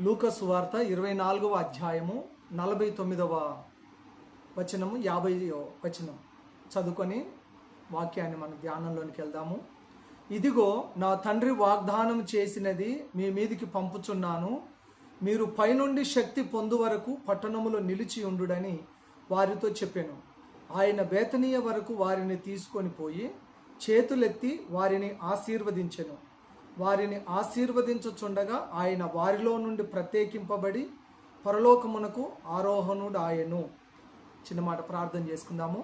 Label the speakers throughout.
Speaker 1: లూకా సువార్త 24వ అధ్యాయము 49వ వచనము 50వ వచనం చదువుకొని వాక్యాన్ని మన ధ్యానంలోనికి వెళ్దాము. ఇదిగో నా తండ్రి వాగ్దానం చేసినది మీ మీదికి పంపుచున్నాను, మీరు పైనుండి శక్తి పొందు వరకు పట్టణములో నిలిచి ఉండుడని వారితో చెప్పాను. ఆయన బేతనీయ వరకు వారిని తీసుకొని పోయి చేతులెత్తి వారిని ఆశీర్వదించెను. వారిని ఆశీర్వదించుచుండగా ఆయన వారిలో నుండి ప్రత్యేకింపబడి పరలోకమునకు ఆరోహణుడాయెను. చిన్న మాట ప్రార్థన చేసుకుందాము.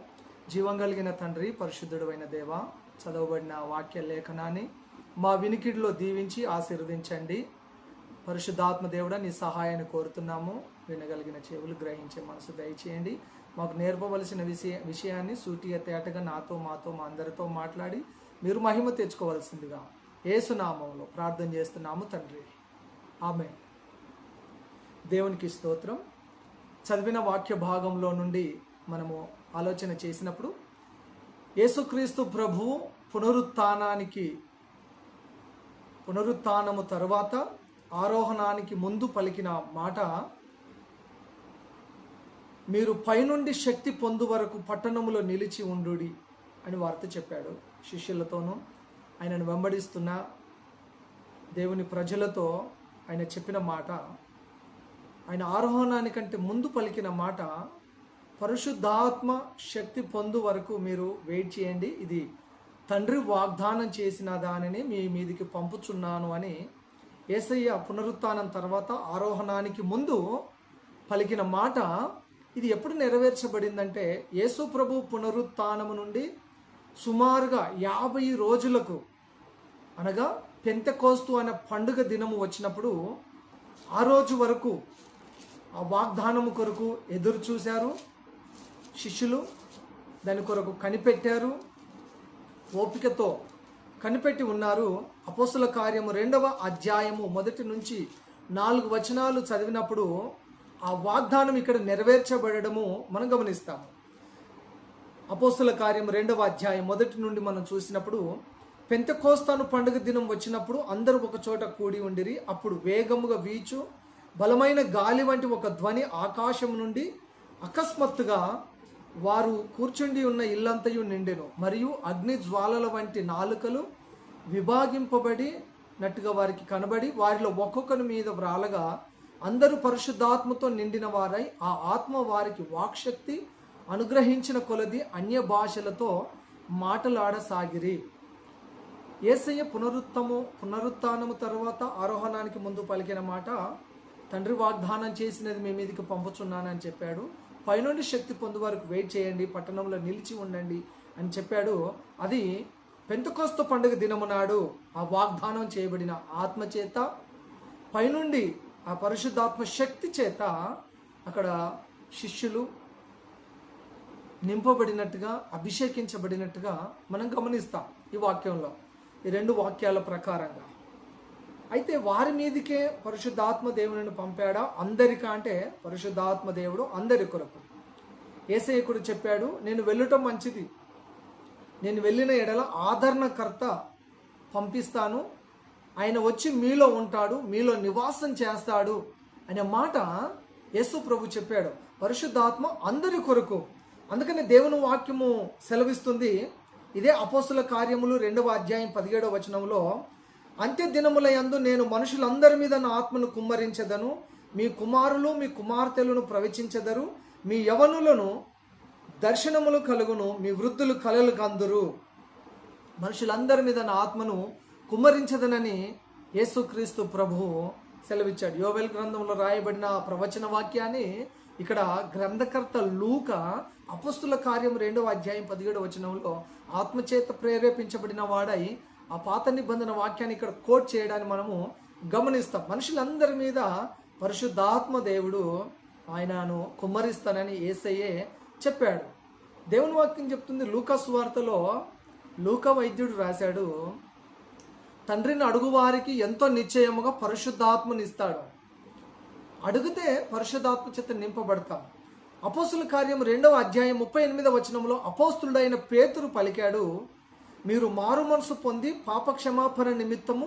Speaker 1: జీవం కలిగిన తండ్రి, పరిశుద్ధుడైన దేవ, చదవబడిన వాక్య లేఖనాన్ని మా వినికిడిలో దీవించి ఆశీర్వదించండి. పరిశుద్ధాత్మ దేవుడా, నీ సహాయాన్ని కోరుతున్నాము. వినగలిగిన చెవులు గ్రహించే మనసు దయచేయండి. మాకు నేర్పవలసిన విషయాన్ని సూటిగా తేటగా నాతో మాతో మా అందరితో మాట్లాడి మీరు మహిమ తెచ్చుకోవాల్సిందిగా యేసు నామములో ప్రార్థన చేస్తున్నాము తండ్రి, ఆమేన్. దేవునికి స్తోత్రం. చదివిన వాక్య భాగంలో నుండి మనము ఆలోచన చేసినప్పుడు యేసుక్రీస్తు ప్రభువు పునరుత్థానము తరువాత ఆరోహణానికి ముందు పలికిన మాట, మీరు పైనుండి శక్తి పొందు వరకు పట్టణములో నిలిచి ఉండుడి అని వార్త చెప్పాడు. శిష్యులతోనూ ఆయనను వెంబడిస్తున్న దేవుని ప్రజలతో ఆయన చెప్పిన మాట, ఆయన ఆరోహణానికంటే ముందు పలికిన మాట, పరిశుద్ధాత్మ శక్తి పొందు వరకు మీరు వెయిట్ చేయండి, ఇది తండ్రి వాగ్దానం చేసిన దానిని మీ మీదికి పంపుచున్నాను అని యేసయ్య పునరుత్థానం తర్వాత ఆరోహణానికి ముందు పలికిన మాట. ఇది ఎప్పుడు నెరవేర్చబడిందంటే యేసు ప్రభు పునరుత్థానము నుండి సుమారుగా 50 రోజులకు, అనగా పెంతెకోస్తు అనే పండుగ దినము వచ్చినప్పుడు ఆ రోజు వరకు ఆ వాగ్దానము కొరకు ఎదురు చూశారు శిష్యులు. దాని కొరకు కనిపెట్టారు, ఓపికతో కనిపెట్టి ఉన్నారు. అపోస్తుల కార్యము 2వ అధ్యాయము 1 నుంచి 4 వచనాలు చదివినప్పుడు ఆ వాగ్దానం ఇక్కడ నెరవేర్చబడము మనం గమనిస్తాము. అపోస్తుల కార్యం 2వ అధ్యాయం 1 నుండి మనం చూసినప్పుడు, పెంతెకోస్తు పండుగ దినం వచ్చినప్పుడు అందరూ ఒక చోట కూడి ఉండిరి. అప్పుడు వేగముగా వీచు బలమైన గాలి వంటి ఒక ధ్వని ఆకాశం నుండి అకస్మాత్తుగా వారు కూర్చుండి ఉన్న ఇల్లంతయు నిండెను. మరియు అగ్ని జ్వాలల వంటి నాలుకలు విభాగింపబడినట్టుగా వారికి కనబడి వారిలో ఒక్కొక్కరి మీద వ్రాలగా అందరూ పరిశుద్ధాత్మతో నిండిన వారై ఆ ఆత్మ వారికి వాక్శక్తి అనుగ్రహించిన కొలది అన్య భాషలతో మాటలాడసాగిరి. యేసయ్య పునరుత్థానము తర్వాత ఆరోహణానికి ముందు పలికిన మాట, తండ్రి వాగ్దానం చేసినది మీ మీదకి పంపుచున్నానని చెప్పాడు. పైనుండి శక్తి పొందు వరకు వెయిట్ చేయండి, పట్టణంలో నిలిచి ఉండండి అని చెప్పాడు. అది పెంతెకోస్తు పండుగ దినము నాడు ఆ వాగ్దానం చేయబడిన ఆత్మ చేత, పైనుండి ఆ పరిశుద్ధాత్మ శక్తి చేత అక్కడ శిష్యులు నింపబడినట్టుగా, అభిషేకించబడినట్టుగా మనం గమనిస్తాం ఈ వాక్యంలో, ఈ 2 వాక్యాల ప్రకారంగా. అయితే వారి మీదకే పరిశుద్ధాత్మ దేవుని పంపాడా? అందరికా అంటే పరిశుద్ధాత్మ దేవుడు అందరి కొరకు. యేసయ్య కూడా చెప్పాడు, నేను వెళ్ళటం మంచిది, నేను వెళ్ళిన ఎడల ఆదరణకర్త పంపిస్తాను, ఆయన వచ్చి మీలో ఉంటాడు, మీలో నివాసం చేస్తాడు అనే మాట యేసు ప్రభు చెప్పాడు. పరిశుద్ధాత్మ అందరి కొరకు. అందుకని దేవుని వాక్యము సెలవిస్తుంది. ఇదే అపోస్తుల కార్యములు 2వ అధ్యాయం 17వ వచనంలో, అంత్య దినముల యందు నేను మనుషులందరి మీద నా ఆత్మను కుమ్మరించెదను, మీ కుమారులు మీ కుమార్తెలను ప్రవచించెదరు, మీ యవనులను దర్శనములు కలుగును, మీ వృద్ధులు కలలు కందురు. మనుషులందరి మీద నా ఆత్మను కుమ్మరించదనని యేసుక్రీస్తు ప్రభువు సెలవిచ్చాడు. యోవేలు గ్రంథంలో రాయబడిన ప్రవచన వాక్యాన్ని ఇక్కడ గ్రంథకర్త లూకా అపోస్తుల కార్యం 2వ అధ్యాయం 17వ వచనంలో ఆత్మచేత ప్రేరేపించబడిన వాడై ఆ పాత నిబంధన వాక్యాన్ని ఇక్కడ కోట్ చేయడాన్ని మనము గమనిస్తాం. మనుషులందరి మీద పరిశుద్ధాత్మ దేవుడు ఆయనను కుమ్మరిస్తానని యేసయ్యే చెప్పాడు. దేవుని వాక్యం చెప్తుంది. లూకా సువార్తలో లూకా వైద్యుడు రాశాడు, తండ్రిని అడుగువారికి ఎంతో నిశ్చయముగా పరిశుద్ధాత్మని ఇస్తాడు. అడిగితే పరిశుద్ధాత్మ చేత నింపబడతాం. అపోస్తుల కార్యం 2వ అధ్యాయం 38వ వచనంలో అపోస్తులుడైన పేతురు పలికాడు, మీరు మారు మనసు పొంది పాప క్షమాపణ నిమిత్తము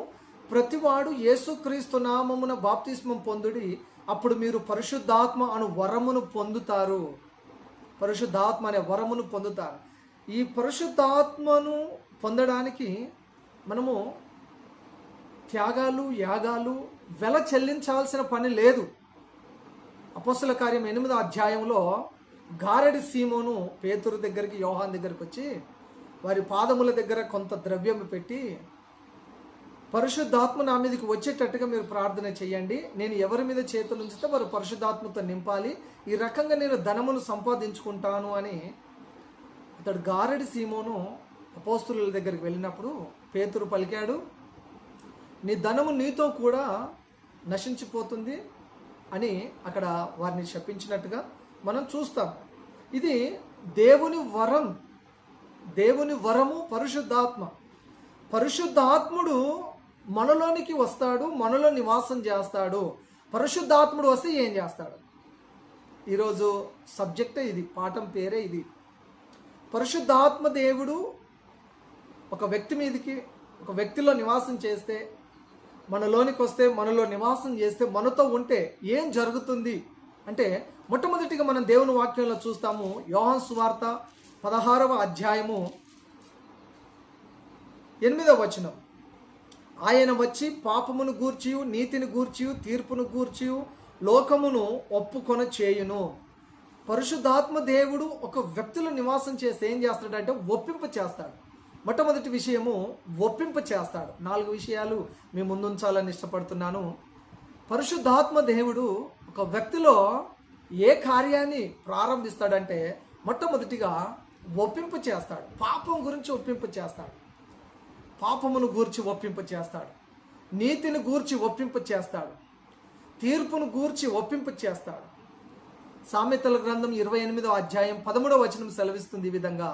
Speaker 1: ప్రతివాడు యేసుక్రీస్తు నామమున బాప్తిస్మం పొందుడి, అప్పుడు మీరు పరిశుద్ధాత్మ అను వరమును పొందుతారు. పరిశుద్ధాత్మ అనే వరమును పొందుతారు. ఈ పరిశుద్ధాత్మను పొందడానికి మనము త్యాగాలు, యాగాలు, వెల చెల్లించాల్సిన పని లేదు. అపోస్తల కార్యం 8వ అధ్యాయంలో గారడి సీమోను పేతురు దగ్గరికి, యోహాన్ దగ్గరికి వచ్చి వారి పాదముల దగ్గర కొంత ద్రవ్యం పెట్టి, పరిశుద్ధాత్మ నా మీదకి వచ్చేటట్టుగా మీరు ప్రార్థన చేయండి, నేను ఎవరి మీద చేతులు ఉంచితే వారు పరిశుద్ధాత్మతో నింపాలి, ఈ రకంగా నేను ధనమును సంపాదించుకుంటాను అని అతడు గారడి సీమోను అపోస్తుల దగ్గరికి వెళ్ళినప్పుడు పేతురు పలికాడు, నీ ధనము నీతో కూడా నశించిపోతుంది అని అక్కడ వారిని శపించినట్టుగా మనం చూస్తాం. ఇది దేవుని వరం, దేవుని వరము పరిశుద్ధాత్మ. పరిశుద్ధాత్ముడు మనలోనికి వస్తాడు, మనలో నివాసం చేస్తాడు. పరిశుద్ధాత్ముడు వస్తే ఏం చేస్తాడు? ఈరోజు సబ్జెక్టే ఇది, పాఠం పేరే ఇది. పరిశుద్ధాత్మ దేవుడు ఒక వ్యక్తి మీదకి, ఒక వ్యక్తిలో నివాసం చేస్తే, మనలోనికి వస్తే, మనలో నివాసం చేస్తే, మనతో ఉంటే ఏం జరుగుతుంది అంటే, మొట్టమొదటిగా మనం దేవుని వాక్యంలో చూస్తాము. యోహాను సువార్త 16వ అధ్యాయము 8వ వచనం. ఆయన వచ్చి పాపమును గూర్చియు, నీతిని గూర్చియు, తీర్పును గూర్చియు లోకమును ఒప్పుకొన చేయును. పరిశుద్ధాత్మ దేవుడు ఒక వ్యక్తిలో నివాసం చేస్తే ఏం చేస్తాడంటే ఒప్పింప చేస్తాడు. మొట్టమొదటి విషయము ఒప్పింప చేస్తాడు. 4 విషయాలు మీ ముందుంచాలని ఇష్టపడుతున్నాను. పరిశుద్ధాత్మ దేవుడు ఒక వ్యక్తిలో ఏ కార్యాన్ని ప్రారంభిస్తాడంటే మొట్టమొదటిగా ఒప్పింప చేస్తాడు. పాపం గురించి ఒప్పింప చేస్తాడు, పాపమును గూర్చి ఒప్పింప చేస్తాడు, నీతిని గూర్చి ఒప్పింప చేస్తాడు, తీర్పును గూర్చి ఒప్పింప చేస్తాడు. సామెతల గ్రంథం 28వ అధ్యాయం 13వ వచనం సెలవిస్తుంది ఈ విధంగా,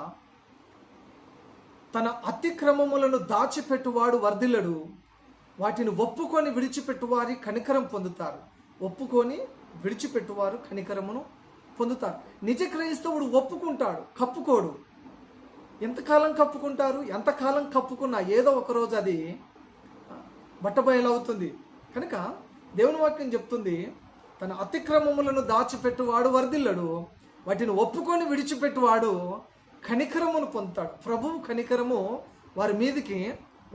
Speaker 1: తన అతిక్రమములను దాచిపెట్టువాడు వర్ధిల్లడు, వాటిని ఒప్పుకొని విడిచిపెట్టువారి కనికరం పొందుతారు. ఒప్పుకొని విడిచిపెట్టువారు కనికరమును పొందుతారు. నిజ క్రైస్తవుడు ఒప్పుకుంటాడు, కప్పుకోడు. ఎంతకాలం కప్పుకుంటారు? ఎంతకాలం కప్పుకున్నా ఏదో ఒకరోజు అది బట్టబయలవుతుంది. కనుక దేవుని వాక్యం చెప్తుంది, తన అతిక్రమములను దాచిపెట్టువాడు వర్ధిల్లడు, వాటిని ఒప్పుకొని విడిచిపెట్టువాడు కనికరమును పొందుతాడు. ప్రభువు కనికరము వారి మీదికి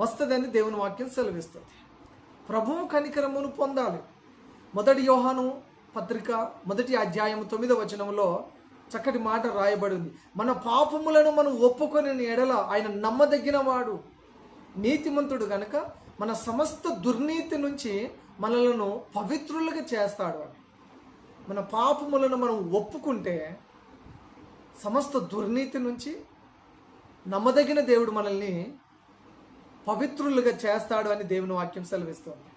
Speaker 1: వస్తుందని దేవుని వాక్యం సెలవిస్తుంది. ప్రభువు కనికరమును పొందాలి. 1 యోహాను పత్రిక 1వ అధ్యాయం 9వ వచనంలో చక్కటి మాట రాయబడింది. మన పాపములను మనం ఒప్పుకొని ఎడల ఆయన నమ్మదగిన వాడు, నీతిమంతుడు గనుక మన సమస్త దుర్నీతి నుంచి మనలను పవిత్రులుగా చేస్తాడు అని. మన పాపములను మనం ఒప్పుకుంటే సమస్త దుర్నీతి నుంచి నమ్మదగిన దేవుడు మనల్ని పవిత్రులుగా చేస్తాడు అని దేవుని వాక్యం సెలవిస్తుంది.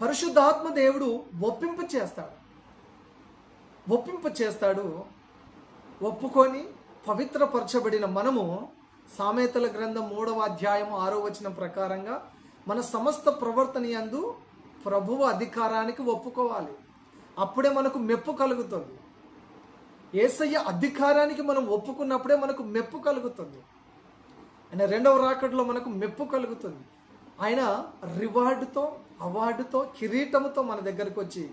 Speaker 1: పరిశుద్ధాత్మ దేవుడు ఒప్పింప చేస్తాడు. ఒప్పుకొని పవిత్రపరచబడిన మనము సామెతల గ్రంథం 3వ అధ్యాయం 6వ వచనం ప్రకారంగా మన సమస్త ప్రవర్తన యందు ప్రభువు అధికారానికి ఒప్పుకోవాలి. అప్పుడే మనకు మెప్పు కలుగుతుంది. యేసయ్య అధికారానికి మనం ఒప్పుకున్నప్పుడే మనకు మెప్పు కలుగుతుంది. ఆయన 2వ రాకడలో మనకు మెప్పు కలుగుతుంది. ఆయన రివార్డుతో, అవార్డుతో, కిరీటముతో మన దగ్గరకు వచ్చి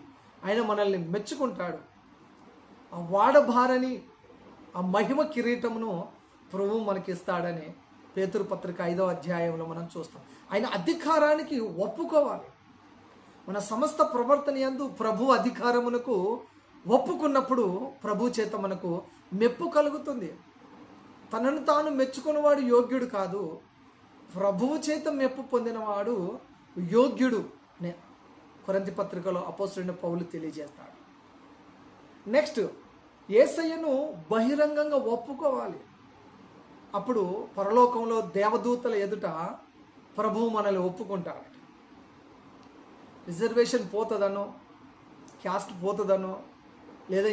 Speaker 1: ఆయన మనల్ని మెచ్చుకుంటాడు. ఆ వాడబారని ఆ మహిమ కిరీటమును ప్రభువు మనకిస్తాడని పేతురు పత్రిక 5వ అధ్యాయంలో మనం చూస్తాం. ఆయన అధికారానికి ఒప్పుకోవాలి. మన సమస్త ప్రవర్తన యందు ప్రభు అధికారమునకు ఒప్పుకున్నప్పుడు ప్రభు చేత మనకు మెప్పు కలుగుతుంది. తనను తాను మెచ్చుకున్నవాడు యోగ్యుడు కాదు, ప్రభువు చేత మెప్పు పొందినవాడు యోగ్యుడు అనే కొరింథీ పత్రికలో అపోస్తలుడైన పౌలు తెలియజేస్తాడు. నెక్స్ట్, యేసయ్యను బహిరంగంగా ఒప్పుకోవాలి. అప్పుడు పరలోకంలో దేవదూతల ఎదుట ప్రభువు మనల్ని ఒప్పుకుంటాడు. రిజర్వేషన్ పోతుందనో, క్యాస్ట్ పోతుందనో, లేదా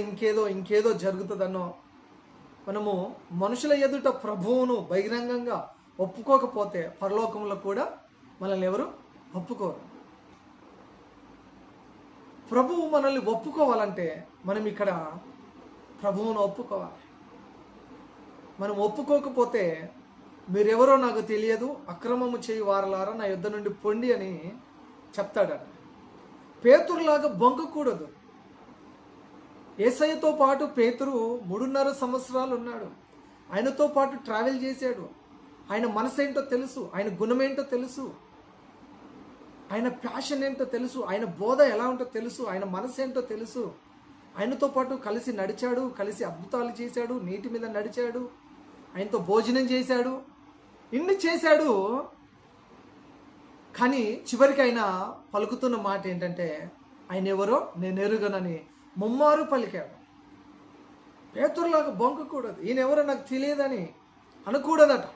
Speaker 1: ఇంకేదో జరుగుతుందనో మనము మనుషుల ఎదుట ప్రభువును బహిరంగంగా ఒప్పుకోకపోతే పరలోకంలో కూడా మనల్ని ఎవరు ఒప్పుకోరు. ప్రభువు మనల్ని ఒప్పుకోవాలంటే మనం ఇక్కడ ప్రభువును ఒప్పుకోవాలి. మనం ఒప్పుకోకపోతే మీరెవరో నాకు తెలియదు, అక్రమము చేయి వారలారా నా యుద్ధ నుండి పొండి అని చెప్తాడట. పేతురులాగా బొంకకూడదు. యేసయ్యతో పాటు పేతురు 3.5 సంవత్సరాలు ఉన్నాడు. ఆయనతో పాటు ట్రావెల్ చేశాడు. ఆయన మనసు ఏంటో తెలుసు, ఆయన గుణమేంటో తెలుసు, ఆయన ప్యాషన్ ఏంటో తెలుసు, ఆయన బోధ ఎలా ఉంటో తెలుసు, ఆయన మనసు ఏంటో తెలుసు. ఆయనతో పాటు కలిసి నడిచాడు, కలిసి అద్భుతాలు చేశాడు, నీటి మీద నడిచాడు, ఆయనతో భోజనం చేశాడు, ఇన్ని చేశాడు. కానీ చివరికి ఆయన పలుకుతున్న మాట ఏంటంటే, ఆయన ఎవరో నేను ఎరుగనని ముమ్మారు పలికాడు. పేతురులాగా బొంకకూడదు, ఈయన ఎవరో నాకు తెలియదని అనకూడదట.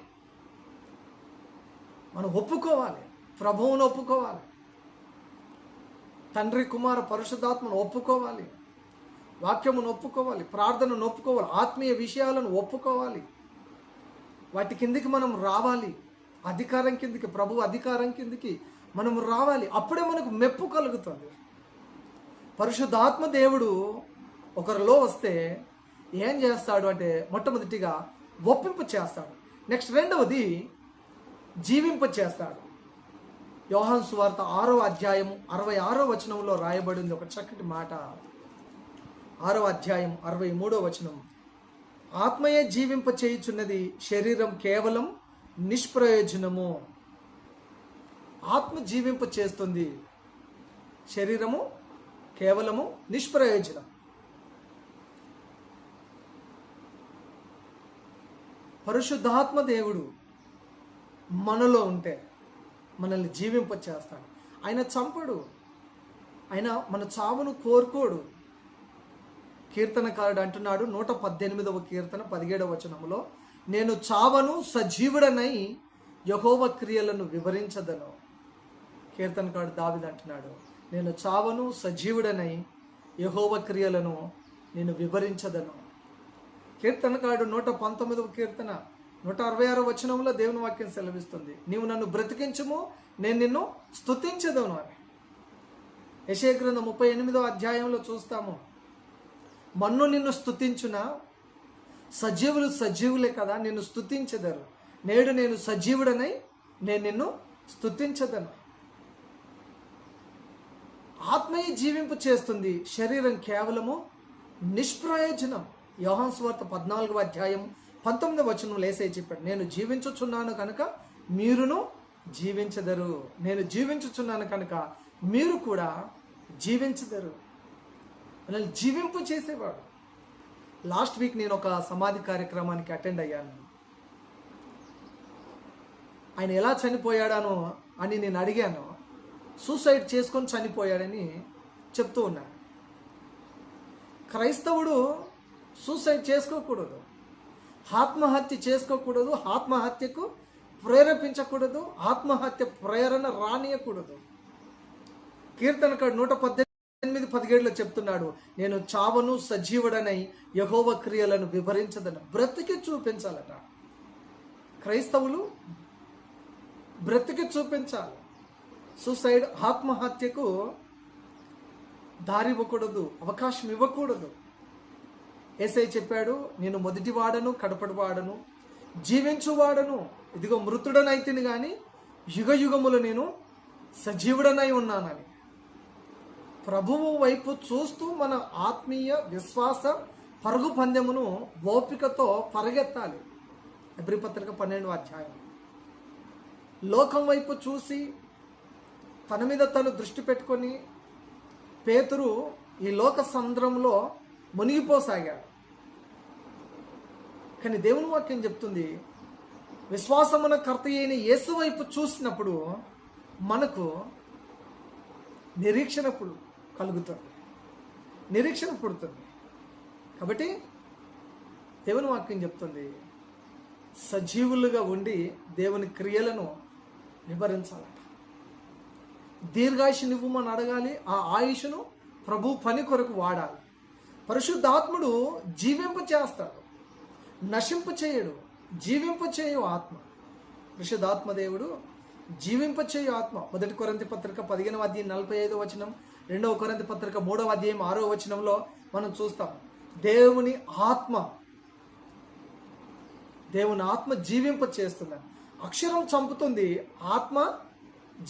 Speaker 1: మనం ఒప్పుకోవాలి, ప్రభువును ఒప్పుకోవాలి, తండ్రి కుమార పరిశుద్ధాత్మను ఒప్పుకోవాలి, వాక్యమును ఒప్పుకోవాలి, ప్రార్థనను ఒప్పుకోవాలి, ఆత్మీయ విషయాలను ఒప్పుకోవాలి. వాటి కిందికి మనం రావాలి, అధికారం కిందికి, ప్రభు అధికారం కిందికి మనం రావాలి. అప్పుడే మనకు మెప్పు కలుగుతుంది. పరిశుద్ధాత్మ దేవుడు ఒకరిలో వస్తే ఏం చేస్తాడు అంటే, మొట్టమొదటిగా ఒప్పింపు చేస్తాడు. నెక్స్ట్ రెండవది జీవింప చేస్తాడు. యోహాను సువార్త 6వ అధ్యాయం 66వ వచనంలో రాయబడింది ఒక చక్కటి మాట. 6వ అధ్యాయం 63వ వచనం, ఆత్మయే జీవింప చేయుచున్నది, శరీరం కేవలం నిష్ప్రయోజనము. ఆత్మ జీవింప చేస్తుంది, శరీరము కేవలము నిష్ప్రయోజనం. పరిశుద్ధాత్మ దేవుడు మనలో ఉంటే మనల్ని జీవింప చేస్తాడు. ఆయన చంపడు, ఆయన మన చావును కోరుకోడు. కీర్తనకారుడు అంటున్నాడు 118వ కీర్తన 17వ వచనంలో, నేను చావను సజీవుడనై యెహోవా క్రియలను వివరించదను. కీర్తనకారుడు దావీదు అంటున్నాడు, నేను చావను సజీవుడనై యెహోవా క్రియలను నేను వివరించదను. కీర్తనకారుడు 119వ కీర్తన 166వ వచనంలో దేవుని వాక్యం సెలవిస్తుంది, నీవు నన్ను బ్రతికించుము, నేను నిన్ను స్తుతించదను అని. యెషయా గ్రంథం 38వ అధ్యాయంలో చూస్తాము, మన్ను నిన్ను స్తుతించునా, సజీవులు సజీవులే కదా నిన్ను స్తుతించెదరు, నేడు నేను సజీవుడనై నేను నిన్ను స్తుతించదను. ఆత్మయే జీవింపు చేస్తుంది, శరీరం కేవలము నిష్ప్రయోజనం. యోహాను సువార్త 14వ అధ్యాయం 19వ వచనంలో యేసయ్య చెప్పాడు, నేను జీవించుచున్నాను కనుక మీరును జీవించదరు, నేను జీవించుచున్నాను కనుక మీరు కూడా జీవించదరు. మనల్ని జీవింపు చేసేవాడు. లాస్ట్ వీక్ నేను ఒక సమాధి కార్యక్రమానికి అటెండ్ అయ్యాను. ఆయన ఎలా చనిపోయాడానో అని నేను అడిగాను. సూసైడ్ చేసుకొని చనిపోయాడని చెప్తూ ఉన్నాడు. క్రైస్తవుడు సూసైడ్ చేసుకోకూడదు, ఆత్మహత్య చేసుకోకూడదు, ఆత్మహత్యకు ప్రేరేపించకూడదు, ఆత్మహత్య ప్రేరణ రానియకూడదు. కీర్తనకారుడు 118:17 చెప్తున్నాడు, నేను చావను సజీవుడనై యెహోవా క్రియలను వివరించదను. బ్రతికి చూపించాలట. క్రైస్తవులు బ్రతికి చూపించాలి. సూసైడ్, ఆత్మహత్యకు దారి ఇవ్వకూడదు, అవకాశం ఇవ్వకూడదు. యేసయ్య చెప్పాడు, నేను మొదటి వాడను కడపటి వాడను జీవించువాడను, ఇదిగో మృతుడనైతిని కానీ యుగ యుగములు నేను సజీవుడనై ఉన్నానని. ప్రభువు వైపు చూస్తూ మన ఆత్మీయ విశ్వాస పరుగు పందెమును ఓపికతో పరిగెత్తాలి. హెబ్రీ పత్రిక 12వ అధ్యాయం. లోకం వైపు చూసి తన మీద తను దృష్టి పెట్టుకొని పేతురు ఈ లోక సముద్రంలో మునిగిపోసాగాడు. కానీ దేవుని వాక్యం చెప్తుంది, విశ్వాసమున కర్త అయిన యేసు వైపు చూసినప్పుడు మనకు నిరీక్షణ కలుగుతుంది, నిరీక్షణ పుడుతుంది. కాబట్టి దేవుని వాక్యం చెప్తుంది, సజీవులుగా ఉండి దేవుని క్రియలను వివరించాలట. దీర్ఘాయుష్ నివ్వమని అడగాలి, ఆ ఆయుష్ను ప్రభు పని కొరకు వాడాలి. పరిశుద్ధాత్ముడు జీవింప చేస్తాడు, నశింప చేయడు, జీవింప చేయు ఆత్మ. పరిశుద్ధాత్మ దేవుడు జీవింప చేయు ఆత్మ. 1 కొరింథీ పత్రిక 15వ అధ్యాయం 45వ వచనం, 2వ కొరింథీ పత్రిక 3వ అధ్యాయం 6వ వచనంలో మనం చూస్తాం, దేవుని ఆత్మ దేవుని ఆత్మ జీవింప చేస్తుంది. అక్షరం చంపుతుంది, ఆత్మ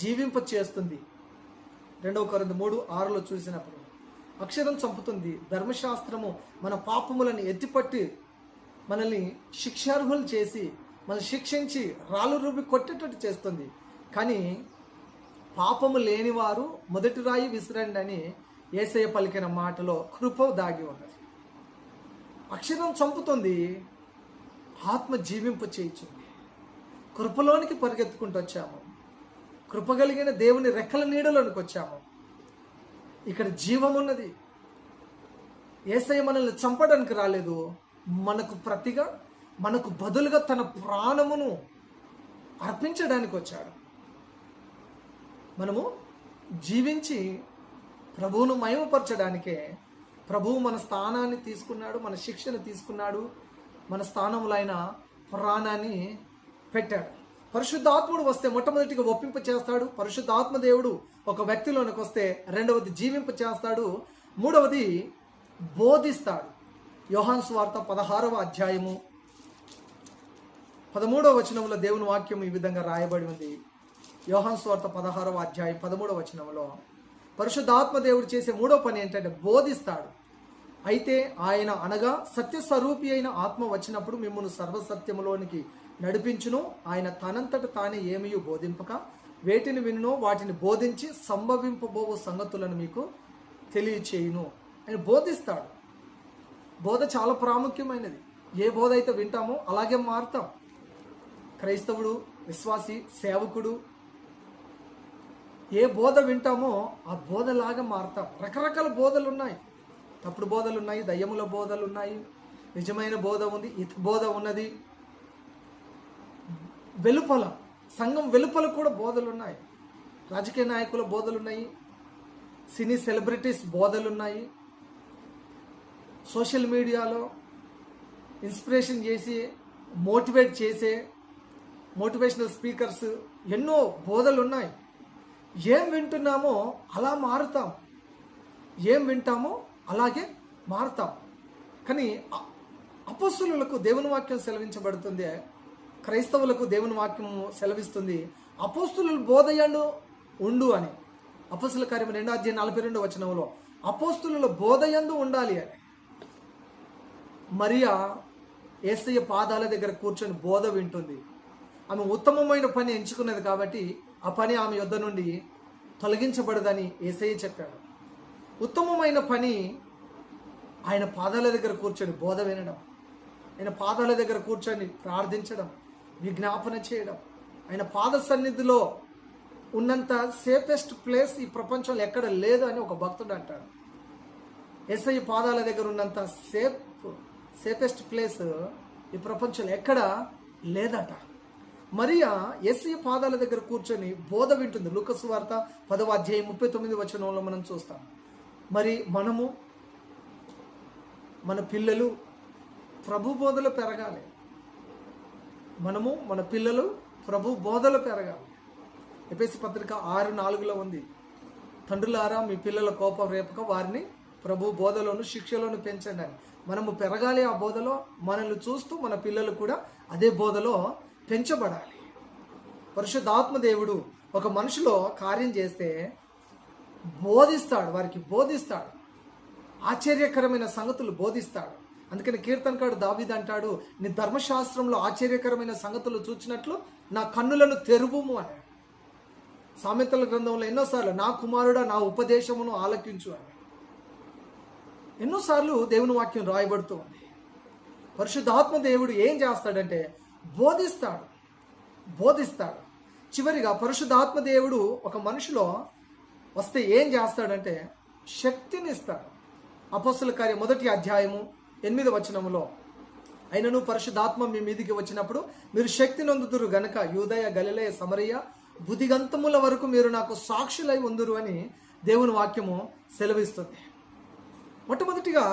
Speaker 1: జీవింప చేస్తుంది. 2 కొరింథీ 3:6 చూసినప్పుడు అక్షరం చంపుతుంది, ధర్మశాస్త్రము మన పాపములను ఎత్తిపట్టి మనల్ని శిక్షార్హులు చేసి మనల్ని శిక్షించి రాళ్ళు రుబ్బి కొట్టేటట్టు చేస్తుంది. కానీ పాపము లేనివారు మొదటి రాయి విసిరండి అని యేసయ్య పలికిన మాటలో కృప దాగి ఉన్నది. అక్షరం చంపుతుంది, ఆత్మ జీవింప చేయించింది. కృపలోనికి పరిగెత్తుకుంటూ వచ్చాము, కృప కలిగిన దేవుని రెక్కల నీడలోనికి వచ్చాము. ఇక్కడ జీవం ఉన్నది. యేసయ్య మనల్ని చంపడానికి రాలేదు, మనకు ప్రతిగా మనకు బదులుగా తన ప్రాణమును అర్పించడానికి వచ్చాడు. మనము జీవించి ప్రభువును మహిమపరచడానికే ప్రభువు మన స్థానాన్ని తీసుకున్నాడు, మన శిక్షను తీసుకున్నాడు, మన స్థానంలో ఆయన ప్రాణాన్ని పెట్టాడు. పరిశుద్ధాత్ముడు వస్తే మొట్టమొదటిగా ఒప్పింప చేస్తాడు. పరిశుద్ధాత్మ దేవుడు ఒక వ్యక్తిలోనికి వస్తే రెండవది జీవింప చేస్తాడు, మూడవది బోధిస్తాడు. యోహాను సువార్త 16వ అధ్యాయము 13వ వచనంలో దేవుని వాక్యం ఈ విధంగా రాయబడి ఉంది. యోహాను సువార్త 16వ అధ్యాయం 13వ వచనంలో పరిశుద్ధాత్మ దేవుడు చేసే మూడో పని ఏంటంటే బోధిస్తాడు. అయితే ఆయన అనగా సత్యస్వరూపి అయిన ఆత్మ వచ్చినప్పుడు మిమ్మల్ని సర్వసత్యములోనికి నడిపించును. ఆయన తనంతట తానే ఏమీ బోధింపక వేటిని వినునో వాటిని బోధించి సంభవింపబోవు సంగతులను మీకు తెలియచేయును. ఆయన బోధిస్తాడు. బోధ చాలా ప్రాముఖ్యమైనది. ఏ బోధ అయితే వింటామో అలాగే మారుతాం. క్రైస్తవుడు, విశ్వాసి, సేవకుడు ఏ బోధ వింటామో ఆ బోధలాగా మారుతాం. రకరకాల బోధలు ఉన్నాయి, తప్పుడు బోధలు ఉన్నాయి, దయ్యముల బోధలు ఉన్నాయి, నిజమైన బోధ ఉంది, ఇత బోధ ఉన్నది. వెలుపల సంఘం వెలుపల కూడా బోధలు ఉన్నాయి. రాజకీయ నాయకుల బోధలు ఉన్నాయి, సినీ సెలబ్రిటీస్ బోధలు ఉన్నాయి, సోషల్ మీడియాలో ఇన్స్పిరేషన్ చేసి మోటివేట్ చేసే మోటివేషనల్ స్పీకర్స్ ఎన్నో బోధలు ఉన్నాయి. ఏం వింటున్నామో అలా మారుతాం, ఏం వింటామో అలాగే మారుతాం. కానీ అపొస్తలులకు దేవుని వాక్యం సెలవించబడుతుంది, క్రైస్తవులకు దేవుని వాక్యం సెలవిస్తుంది అపొస్తలుల బోధయండు ఉండు అని. అపొస్తలుల కార్యం 2వ అధ్యాయం 42వ వచనంలో అపొస్తలుల బోధయందు ఉండాలి అని. మరియా యేసయ్య పాదాల దగ్గర కూర్చొని బోధ వింటుంది. ఆమె ఉత్తమమైన పని ఎంచుకున్నది కాబట్టి ఆ పని ఆమె యొద్ద నుండి తొలగించబడదని యేసయ్య చెప్పాడు. ఉత్తమమైన పని ఆయన పాదాల దగ్గర కూర్చొని బోధ వినడం, ఆయన పాదాల దగ్గర కూర్చొని ప్రార్థించడం, విజ్ఞాపన చేయడం. ఆయన పాద సన్నిధిలో ఉన్నంత సేఫెస్ట్ ప్లేస్ ఈ ప్రపంచంలో ఎక్కడ లేదు అని ఒక భక్తుడు అంటాడు. యేసయ్య పాదాల దగ్గర ఉన్నంత సేఫెస్ట్ ప్లేస్ ఈ ప్రపంచంలో ఎక్కడ లేదట. మరియా యేసయ్య పాదాల దగ్గర కూర్చొని బోధ వింటుంది. లూకా సువార్త 10వ అధ్యాయం 39వ వచనంలో మనం చూస్తాం. మరి మనము, మన పిల్లలు ప్రభు బోధలో పెరగాలి. మనము, మన పిల్లలు ప్రభు బోధలో పెరగాలి. ఎఫెసీ పత్రిక 6:4లో ఉంది, తండ్రులారా మీ పిల్లల కోపం రేపక వారిని ప్రభు బోధలోను శిక్షలోను పెంచండి అని. మనము పెరగాలి ఆ బోధలో. మనల్ని చూస్తూ మన పిల్లలు కూడా అదే బోధలో పెంచబడాలి. పరిశుద్ధాత్మ దేవుడు ఒక మనిషిలో కార్యం చేస్తే బోధిస్తాడు, వారికి బోధిస్తాడు, ఆశ్చర్యకరమైన సంగతులు బోధిస్తాడు. అందుకని కీర్తనకాడు దావీదు అంటాడు, నీ ధర్మశాస్త్రంలో ఆశ్చర్యకరమైన సంగతులు చూచినట్లు నా కన్నులను తెరువుము అని. సామెతల గ్రంథంలో ఎన్నోసార్లు నా కుమారుడా నా ఉపదేశమును ఆలకించు అని ఎన్నోసార్లు దేవుని వాక్యం రాయబడుతూ ఉంది. పరిశుద్ధాత్మ దేవుడు ఏం చేస్తాడంటే బోధిస్తాడు. చివరిగా పరిశుద్ధాత్మ దేవుడు ఒక మనిషిలో వస్తే ఏం చేస్తాడంటే శక్తిని ఇస్తాడు. అపొస్తలుల కార్యం 1వ అధ్యాయము 8వ వచనములో అయినను పరిశుద్ధాత్మ మీ మీదికి వచ్చినప్పుడు మీరు శక్తి నొందుదురు గనుక యూదయ గలిలయ సమరయ బుదిగంతముల వరకు మీరు నాకు సాక్షులై ఉందురు అని దేవుని వాక్యము సెలవిస్తుంది. మొట్టమొదటిగా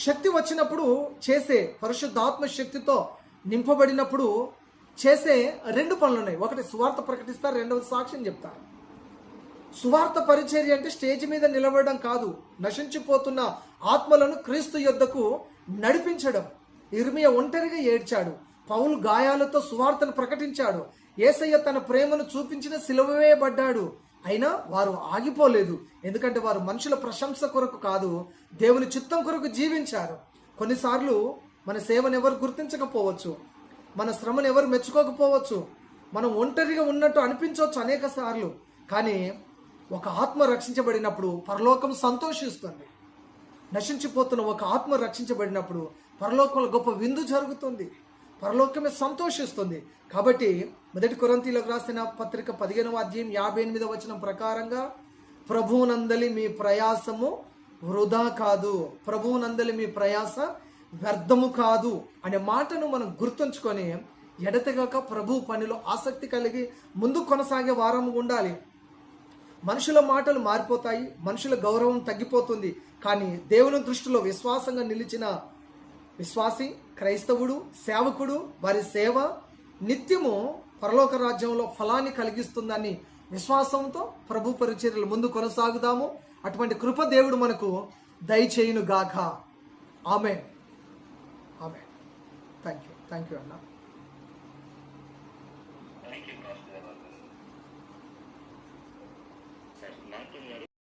Speaker 1: శక్తి వచ్చినప్పుడు చేసే, పరిశుద్ధాత్మ శక్తితో నింపబడినప్పుడు చేసే 2 పనులు ఉన్నాయి. ఒకటి సువార్త ప్రకటిస్తారు, రెండవది సాక్ష్యం చెప్తారు. సువార్త పరిచర్య అంటే స్టేజ్ మీద నిలబడడం కాదు, నశించిపోతున్న ఆత్మలను క్రీస్తు యొద్దకు నడిపించడం. ఇర్మియా ఒంటరిగా ఏడ్చాడు. పౌలు గాయాలతో సువార్తను ప్రకటించాడు. యేసయ్య తన ప్రేమను చూపించిన సిలువ వేయబడ్డాడు. అయినా వారు ఆగిపోలేదు. ఎందుకంటే వారు మనుషుల ప్రశంస కొరకు కాదు, దేవుని చిత్తం కొరకు జీవించారు. కొన్నిసార్లు మన సేవను ఎవరు గుర్తించకపోవచ్చు, మన శ్రమను ఎవరు మెచ్చుకోకపోవచ్చు, మనం ఒంటరిగా ఉన్నట్టు అనిపించవచ్చు అనేక సార్లు. కానీ ఒక ఆత్మ రక్షించబడినప్పుడు పరలోకం సంతోషిస్తుంది. నశించిపోతున్న ఒక ఆత్మ రక్షించబడినప్పుడు పరలోకంలో గొప్ప విందు జరుగుతుంది, పరలోకమే సంతోషిస్తుంది. కాబట్టి 1 కొరింథీయులకు రాసిన పత్రిక 15వ అధ్యాయం 58వ వచనం ప్రకారంగా ప్రభువునందలి మీ ప్రయాసము వృధా కాదు, ప్రభువునందలి మీ ప్రయాస వ్యర్థము కాదు అనే మాటను మనం గుర్తుంచుకొని ఎడతెగక ప్రభు పనిలో ఆసక్తి కలిగి ముందు కొనసాగే వారం ఉండాలి. మనుషుల మాటలు మారిపోతాయి, మనుషుల గౌరవం తగ్గిపోతుంది. కానీ దేవుని దృష్టిలో విశ్వాసంగా నిలిచిన విశ్వాసి, క్రైస్తవుడు, సేవకుడు, వారి సేవ నిత్యము పరలోక రాజ్యంలో ఫలాన్ని కలిగిస్తుందని విశ్వాసంతో ప్రభు పరిచర్యలు ముందు కొనసాగుదాము. అటువంటి కృప దేవుడు మనకు దయచేయును గాక. ఆమేన్. ఆమేన్. థ్యాంక్ యూ అన్న.